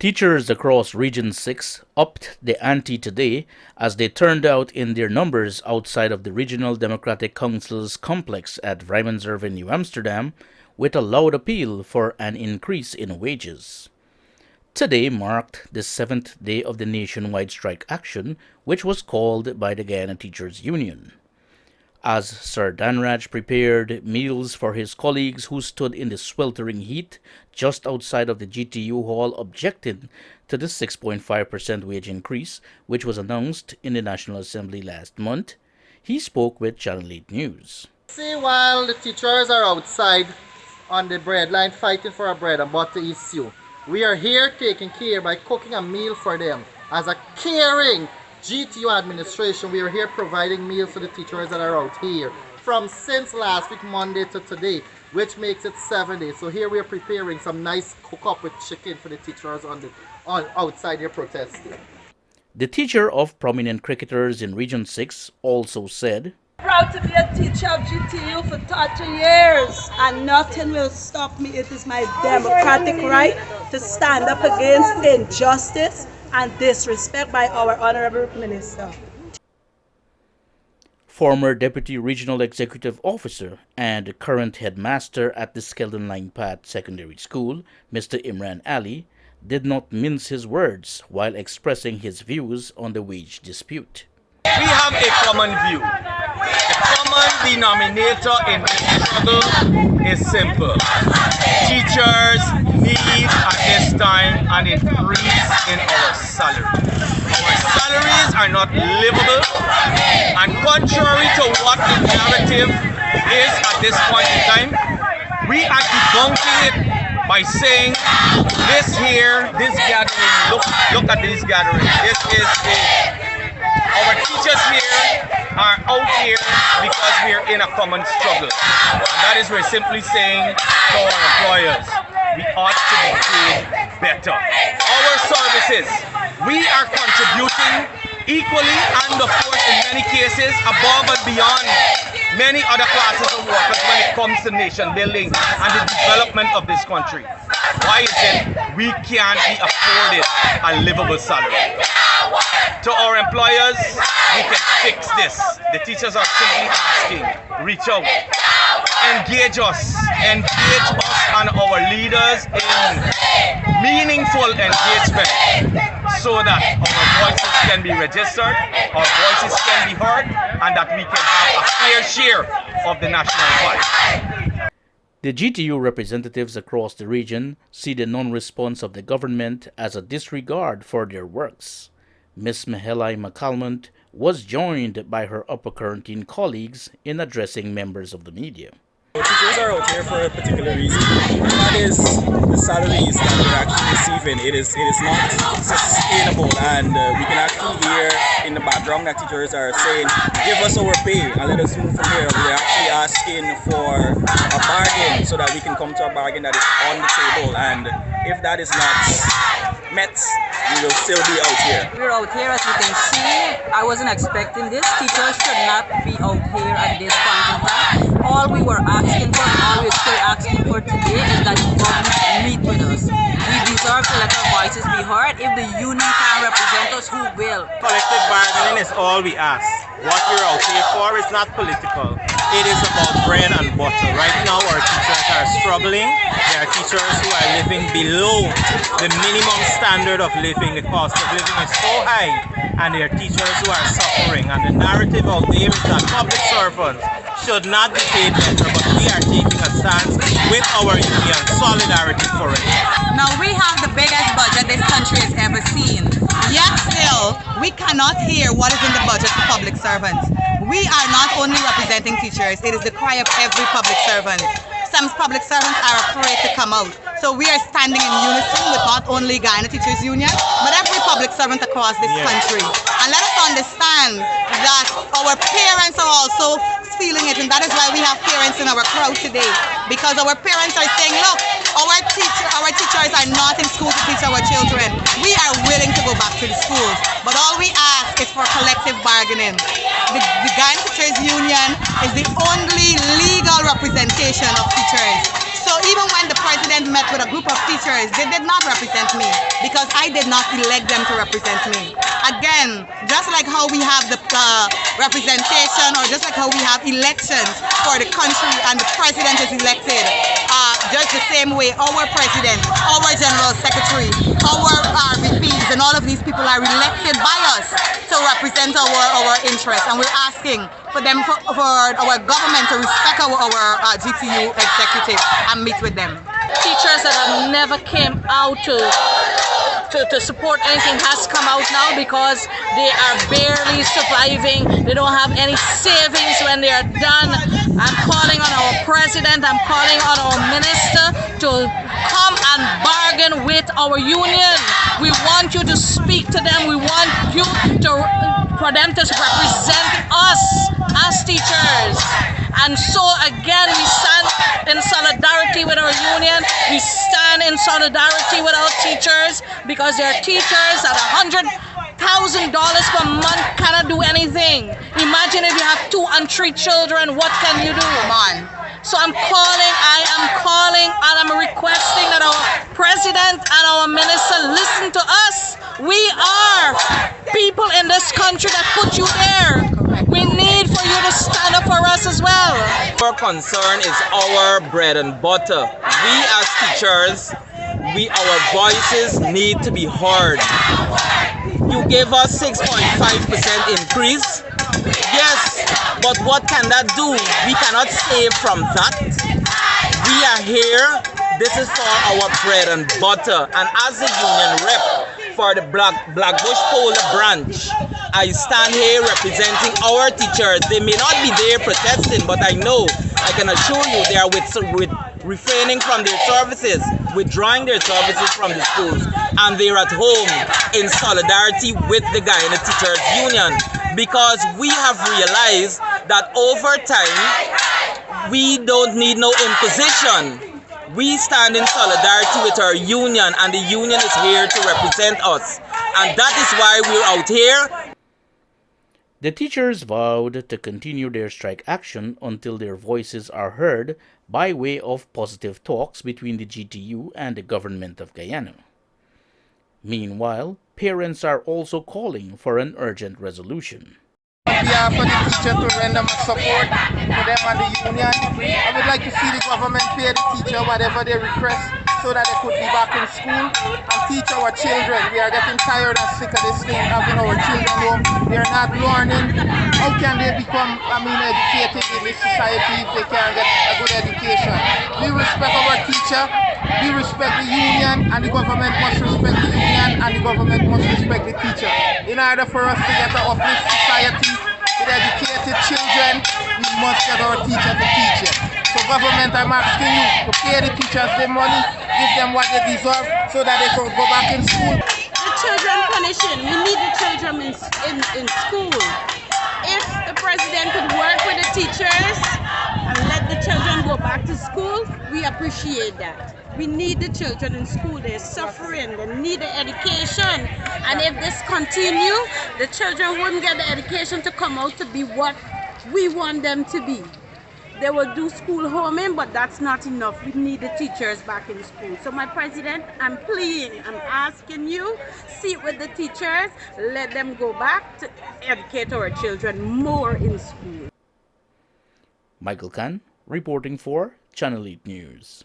Teachers across Region 6 upped the ante today as they turned out in their numbers outside of the Regional Democratic Council's complex at Vrijmenswerf in New Amsterdam with a loud appeal for an increase in wages. Today marked the 7th day of the nationwide strike action, which was called by the Guyana Teachers Union. As Sir Danraj prepared meals for his colleagues who stood in the sweltering heat just outside of the GTU hall objecting to the 6.5% wage increase, which was announced in the National Assembly last month, he spoke with Channel 8 News. See, while the teachers are outside on the breadline fighting for a bread and butter issue, we are here taking care by cooking a meal for them. As a caring GTU administration, we are here providing meals to the teachers that are out here from since last week, Monday to today, which makes it 7 days. So here we are preparing some nice cook up with chicken for the teachers on outside here protesting. The teacher of prominent cricketers in Region 6 also said, Proud to be a teacher of GTU for 30 years and nothing will stop me. It is my democratic right to stand up against injustice and disrespect by our Honorable Minister. Former Deputy Regional Executive Officer and current headmaster at the Skeldon Line Path Secondary School, Mr. Imran Ali, did not mince his words while expressing his views on the wage dispute. We have a common view. The common denominator in this struggle is simple. Teachers need at this time an increase in our salary. Our salaries are not livable, and contrary to what the narrative is at this point in time, we are debunking it by saying this gathering, look at this gathering. This is our teachers here are out here because we are in a common struggle. And that is we're simply saying to our employers, we ought to be paid better. Our services, we are contributing equally and of course in many cases above and beyond many other classes of workers when it comes to nation building and the development of this country. Why is it we can't be afforded a livable salary? To our employers, we can fix this. The teachers are simply asking, reach out, engage us and our leaders in meaningful engagement so that our voices can be registered, our voices can be heard, and that we can have a fair share of the national pie. The GTU representatives across the region see the non-response of the government as a disregard for their works. Ms. Maheli Montano was joined by her upper quarantine colleagues in addressing members of the media. Teachers are out here for a particular reason, and that is the salaries that we're actually receiving. It is not sustainable, and we can actually hear in the background that teachers are saying, give us our pay and let us move from here. We're actually asking for a bargain so that we can come to a bargain that is on the table, and if that is not met, we will still be out here. We're out here, as you can see. I wasn't expecting this. Teachers should not be out here at this point in time. All we were asking for, and all we're still asking for today is that the government meet with us. We deserve to let our voices be heard. If the union can represent us, who will? Collective bargaining is all we ask. What we're out here for is not political. It is about bread and butter. Right now our teachers are struggling. There are teachers who are living below the minimum standard of living. The cost of living is so high, and there are teachers who are suffering. And the narrative out there is that public servants should not be paid better, but we are taking a stance with our union, solidarity for it. Now we have the biggest budget this country has ever seen. Yet still, we cannot hear what is in the budget for public servants. We are not only representing teachers, it is the cry of every public servant. Some public servants are afraid to come out. So we are standing in unison with not only Guyana Teachers Union, but every public servant across this country. And let us understand that our parents are also feeling it, and that is why we have parents in our crowd today. Because our parents are saying, look, our teachers are not in school to teach our children. We are willing to go back to the schools, but all we ask is for collective bargaining. The Guyana Teachers Union is the only legal representation of teachers. So even when the president met with a group of teachers, they did not represent me, because I did not elect them to represent me. Again, just like how we have the representation, or just like how we have elections for the country and the president is elected, just the same way our president, our general secretary, our VPs, and all of these people are elected by us to represent our interests, and we're asking for them, for our government to respect our GTU executive and meet with them. Teachers that have never came out to support anything has come out now because they are barely surviving. They don't have any savings when they are done. I'm calling on our president, I'm calling on our minister to come and bargain with our union. We want you to speak to them. We want you for them to represent us as teachers. And so again, we stand in solidarity with our union. We stand in solidarity with our teachers, because there are teachers that $100,000 per month cannot do anything. Imagine if you have 2 and 3 children, what can you do? Come on. So I am calling and I'm requesting that our president and our minister listen to us. We are people in this country that put you there. We need for you to stand up for us as well. Our concern is our bread and butter. We as teachers, our voices need to be heard. You gave us 6.5% increase. Yes, but what can that do? We cannot save from that. We are here. This is for our bread and butter. And as the union rep for the Blackbush Polar branch, I stand here representing our teachers. They may not be there protesting, but I know, I can assure you, they are with refraining from their services, withdrawing their services from the schools, and they're at home in solidarity with the Guyana Teachers Union, because we have realized that over time, we don't need no imposition. We stand in solidarity with our union, and the union is here to represent us, and that is why we're out here. The teachers vowed to continue their strike action until their voices are heard by way of positive talks between the GTU and the government of Guyana. Meanwhile, parents are also calling for an urgent resolution. On behalf of the teacher, to render my support for them and the union, I would like to see the government pay the teacher whatever they request, so that they could be back in school and teach our children. We are getting tired and sick of this thing, having our children home. They are not learning. How can they become, educated in this society if they can't get a good education? We respect our teacher, we respect the union, and the government must respect the union, and the government must respect the teacher. In order for us to get an uplift society with educated children, we must get our teacher to teach it. So government, I'm asking you to pay the teachers their money, give them what they deserve, so that they can go back in school. The children punishing, we need the children in school. If the president could work with the teachers and let the children go back to school, we appreciate that. We need the children in school. They're suffering. They need the education. And if this continue, the children wouldn't get the education to come out to be what we want them to be. They will do school homing, but that's not enough. We need the teachers back in school. So my president, I'm pleading, I'm asking you, sit with the teachers, let them go back to educate our children more in school. Michael Khan, reporting for Channel 8 News.